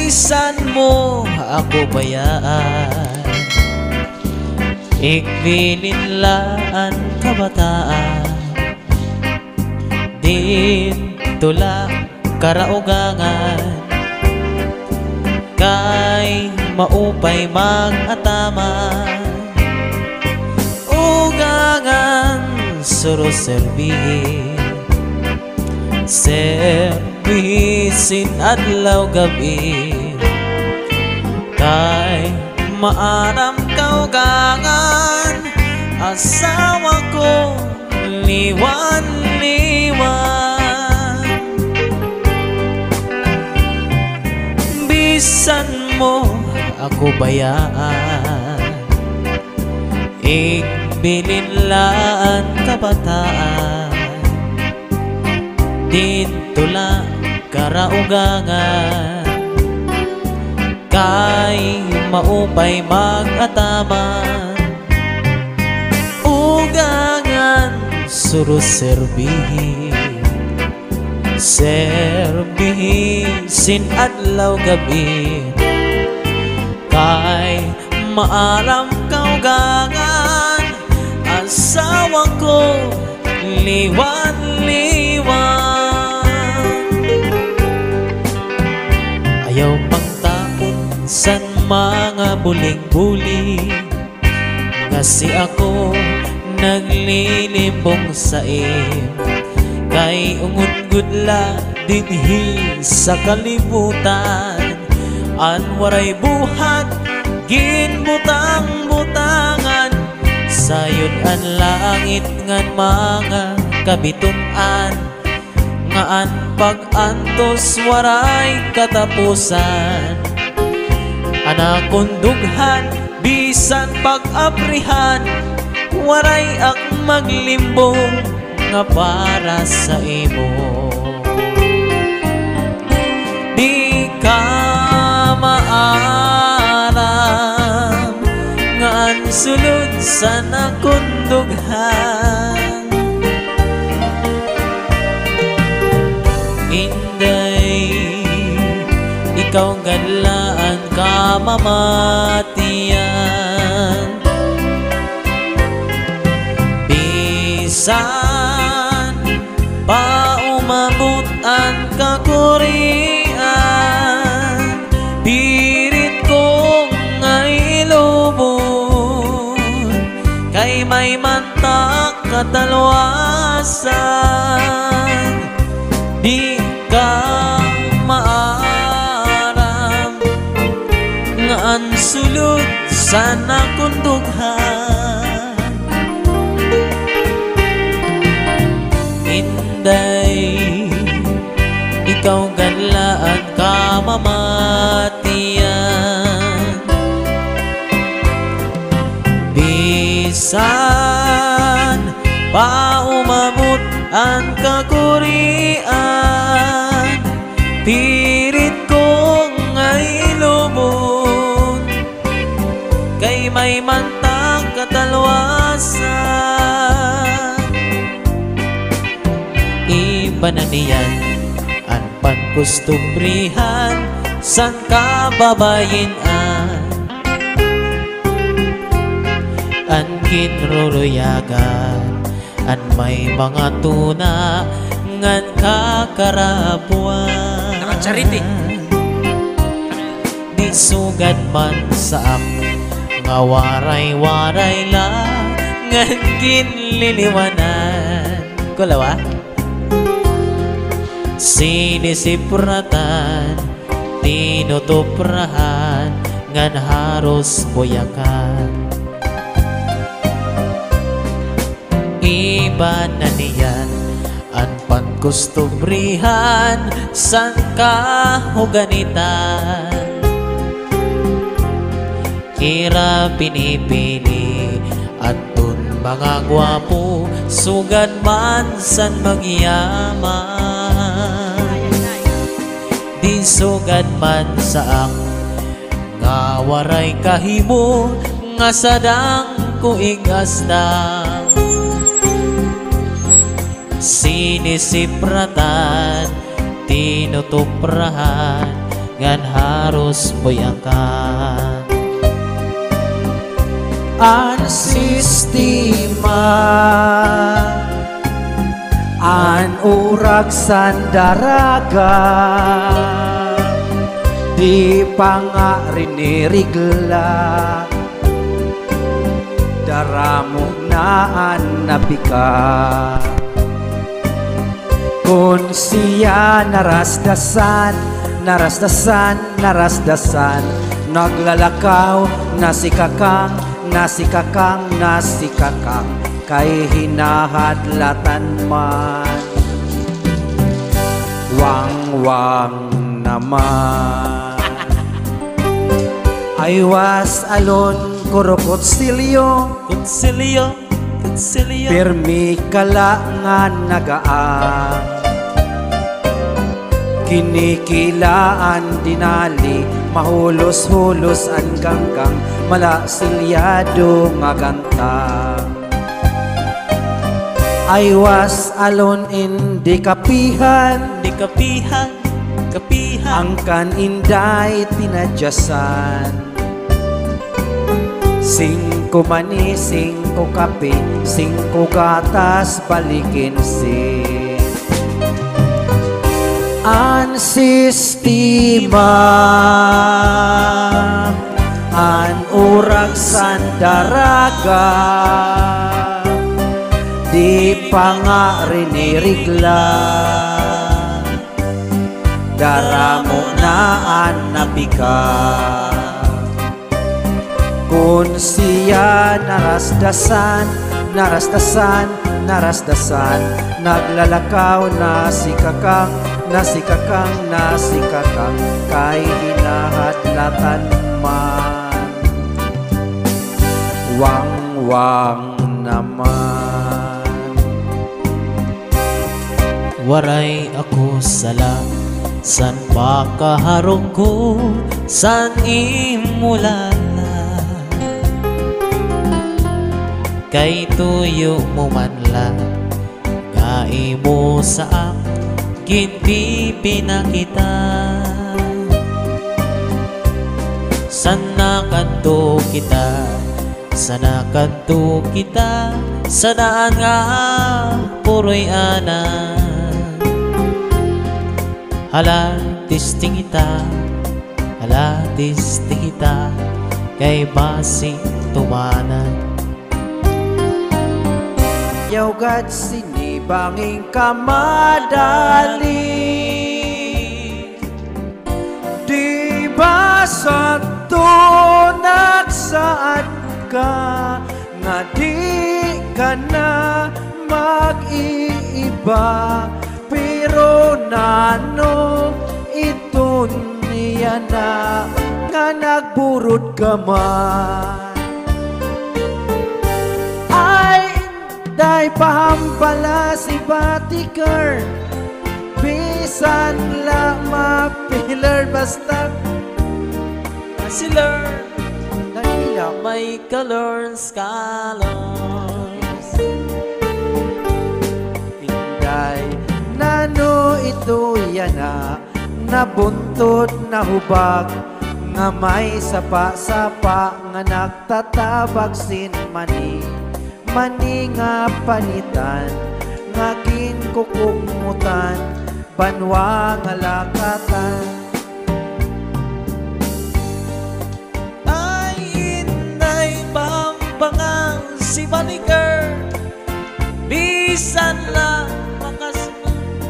bisan mo ako bayaan, igbilinlaan kabataan, din tula karaugangan, kay maupay mag-ataman, ugangan suro serbihin, servisin adlaw gabi, kay maaram kaugangan, asawa ko liwan-liwan. Bisan mo ako bayaan, igbilinlaan kabataan, dito lang karaugangan, kay maupay mag-ataman, ugangan suro serbihin, servisin adlaw gabi, kay maalam kaugangan, asawa ko liwan-liwan. Ayaw pang takot san mga buling-buling, kasi ako naglilimbong sa kay ungod-gudla dinhi sa kalibutan, anwaray buhat ginbutang-butangan, sayod ang langit ngan mga kabitunan, ngaan pag-antos waray katapusan, anakon dughan bisan pag-aprihan, waray ak maglimbong nga para sa imo. Di ka maaram nga ang sulod sa nakundughan, inday ikaw gadlaan ka mamatiyan, bisan pa umabot ang kakurian, pirit kong ngay lubon, kay may mantak katalwasan, di ka maaram nga ang sulod sa nakundughan, inday ikaw ganlaan ka mamatiyan, bisan pa umabot ang kakurian, pirit kong ngay lubon, kay may mantang katalwasan, iba na niyan ang pankustumbrihan sang kababayinan, ang kinruruyagan, an may mga tuna ngan kakarapuan, Nakacharity. di sugad man sa nga waray-waray lang ngan ginliliwanan, kulawa sinisipratan, tinutuprahan ngan haros boyakan, iba na niyan ang pangkustumbrihan sang kahuganitan, kira pinipili atun mga gwapo, sugad man san magyaman, di sugad man saak nga waray kahimo nga sadang kuigasdang, sinisipratan, tinutuprahan ngan harus mo'y angkan. An sistema an urag sandaraga di pangarinirigla daramu naan nabika kun siya narasdasan naglalakaw nasikakang kay hinahadlatan man wang naman I was alone kurukutsilyo pirmi kalangan nagaan kinikilaan dinali mahulos-hulos ang ganggang malasilyado nga ganta. I was alone in di kapihan ang kaninday tinadyasan. 5 mani, 5 kape, 5 gatas balikin si an sistema an urang sandaraga di pangarinirigla daramu naan nabika kun siya narasdasan naglalakaw nasikakang kay hinahadlatan man wang naman Waray ako sala san pakaharong ko san imulala kay tuyo mo man lang nga imo sa akin pinakita sana kanto kita sanaan nga puroy ana hala tisting kita kay basi tumanan yawgat sinibanging kamadali di ba sa nagsaad ka nga di ka na mag-iiba pero nano ito niya na nga nagburod ka man ay day pahampala si Batiker bisan la mapilar basta Siler nagila may colors Inday nano ito yana nabuntot na hubag nga may sapa-sapa nga nagtatabag sin mani nga panitan nga ginkukumutan banwa nga lakatan ay inay pampangang si Baniker bisan lang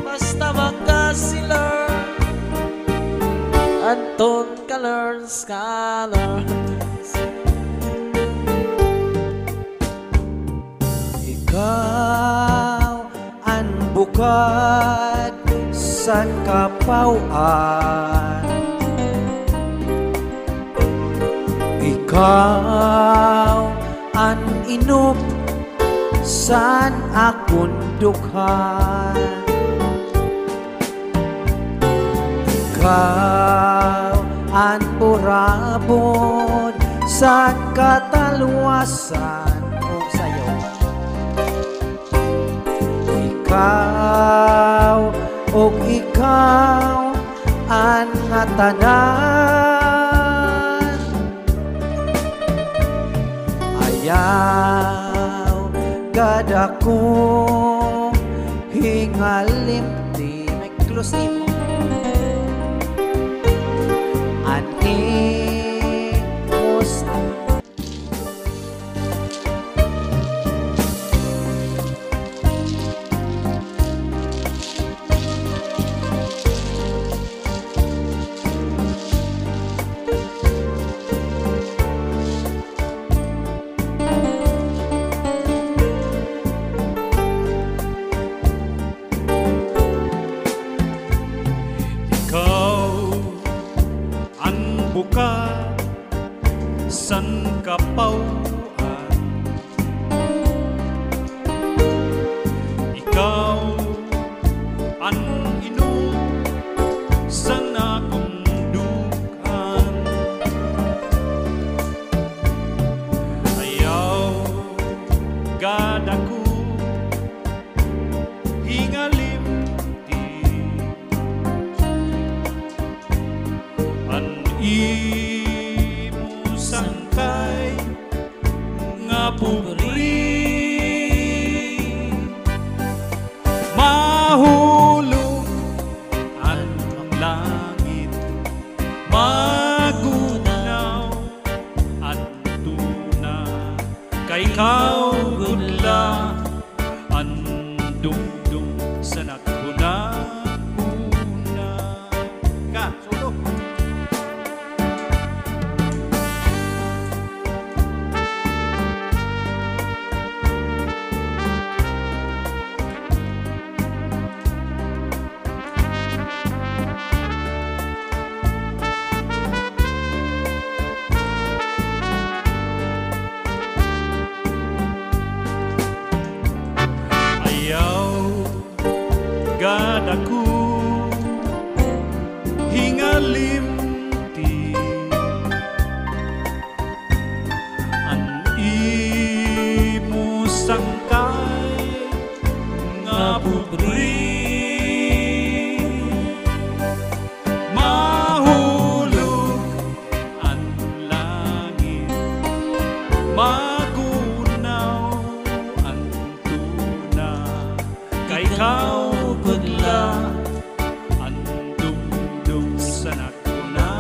basta magkasiler Anton colors ikaw ang bukad sa kapauan ikaw ang inup san akong dukhan ikaw ang purabon sa kataluwasan o sayo ikaw ang nga tanan. Ayaw gada ko hingalim di may closing animos. Buka san kapauan, ikaw ang inom san akong dukan. Ayaw gada ko hingalim imo sangkay nga pubri mahulog ang langit magunaw at tuna kay ikaw gudla ang dungdung sa nakuna ka solo. Gada ko hingalim ti ang imo sangkay nga putri mahulog ang langit magunaw ang tuna kay ikaw gudla ang dumdum sa nakuna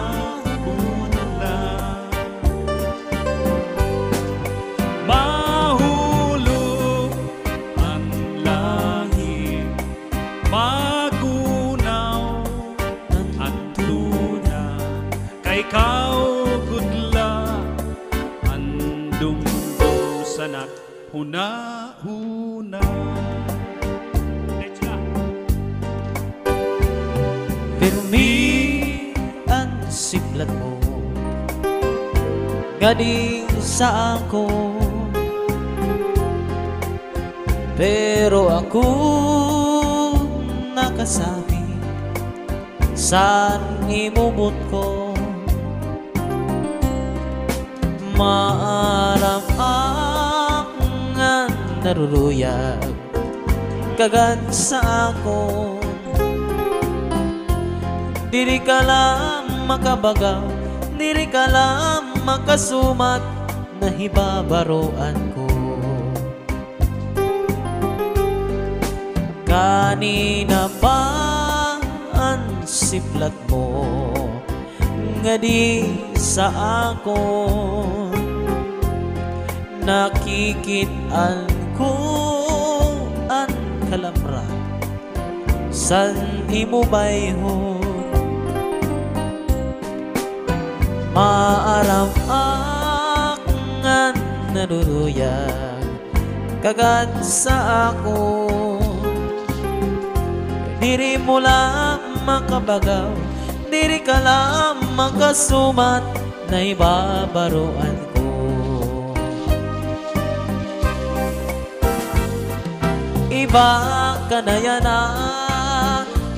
bunala mahulog ang langit magunaw ang tuna kay ikaw gudla ang dumdum sa nakhuna-huna. Pirmi ang siplat mo gading sa ako, pero ako nakasabi saan imumot ko. Maaram ang naruruyag kagad sa ako. Diri ka lang makabagaw, diri ka lang makasumat na hibabaroan ko. Kanina pa ang siplat mo nga di sa ako, nakikitaan ko ang kalamran san imo bayhon. Maaram ang naruruyag kagad sa ako. Diri mo lang makabagaw, diri ka lang makasumat na ibabaroan ko. Iba ka na yan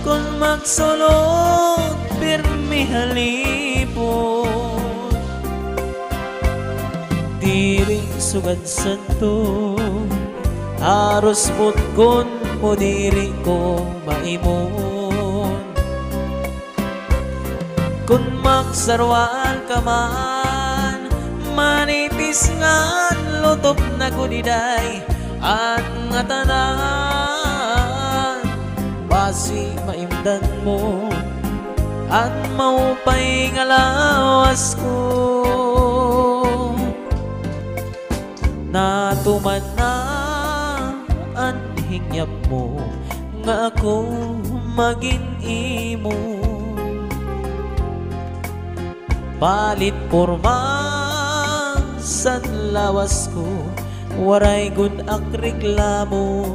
kung magsulot pirmi halipon. Diring sugad santo aros putkon mo diri ko maimon. Kung magsarwal ka man, manipis nga lutop na gudiday at nga tanan. Basi maimdan mo at maupay nga lawas ko. Natuman na ang hingyap mo nga ako maging imo. Palit porma sa lawas ko, waray gud ak reklamo.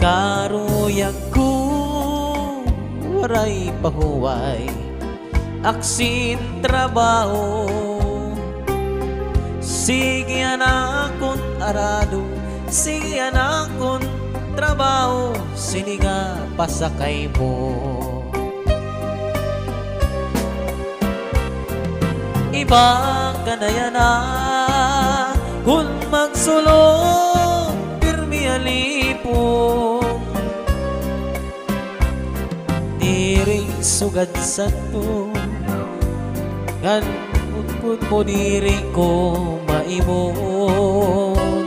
Karuyag ko, waray pahuway, aksin trabaho. Sige anakon arado, sige anakon trabaho, siniga pasakay mo. Iba ka na yan kung magsulong pirmi alipong. Diring sugad sa to, gan utkod mo diri ko maimong.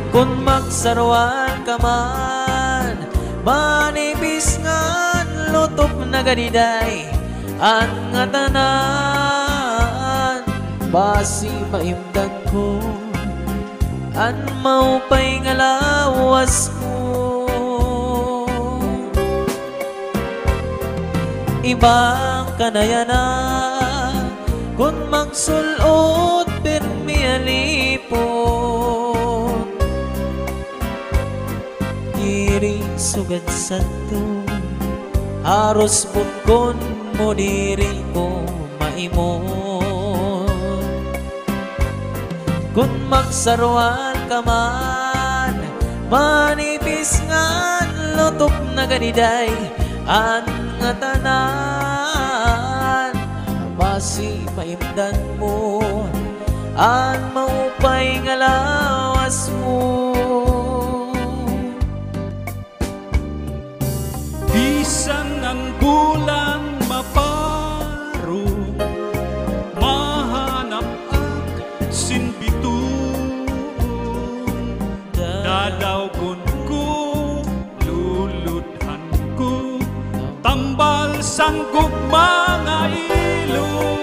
Kung magsarwan ka man, manipis nga lutop na ganiday at nga tanan. Basi maimdan ko at maupay nga lawas ko. Ibang kanayana kung magsulot pirmi alipon. Diri sugad santo, haros butkon mo diri ko maimon. Kung magsarwan ka man, manipis nga lutop na ganiday at nga tanan. Basi maimdan mo at maupay nga lawas mo. Bisan ang bulan maparo, mahanap ak sinbitun. Dadawgon ko, luludhan ko, tambal sanggog mga ilong.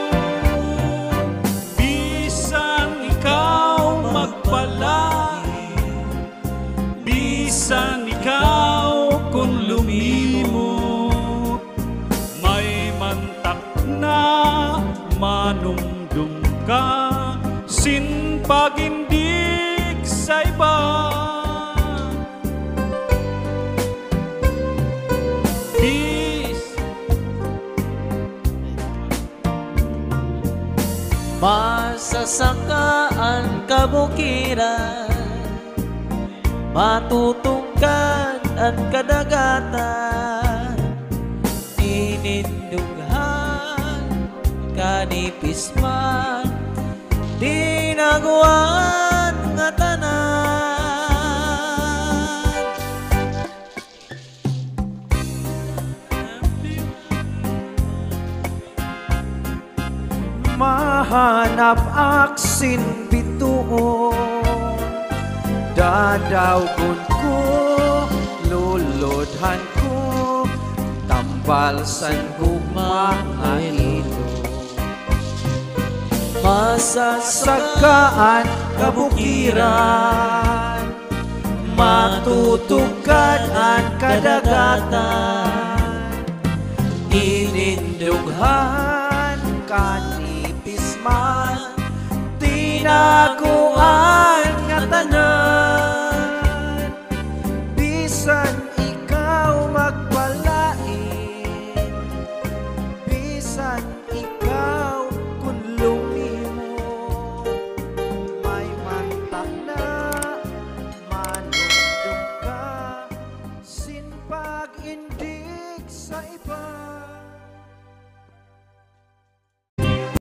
Bisan ikaw magbalay, bisan ikaw kung lumimot, may mantak na manumdum ka, sin pagindig sa iba. Masasakaan kabukiran, matutungkad at kadagatan, tinindughan kanipis man, dinaguan nga tanan. Mahanap aksin bituon, dadawgon ko, luludhan ko, tambal san mga ilong. Masasagaan kabukiran, matutugkad ang kadagatan, inindughan kanipis man, tinaguan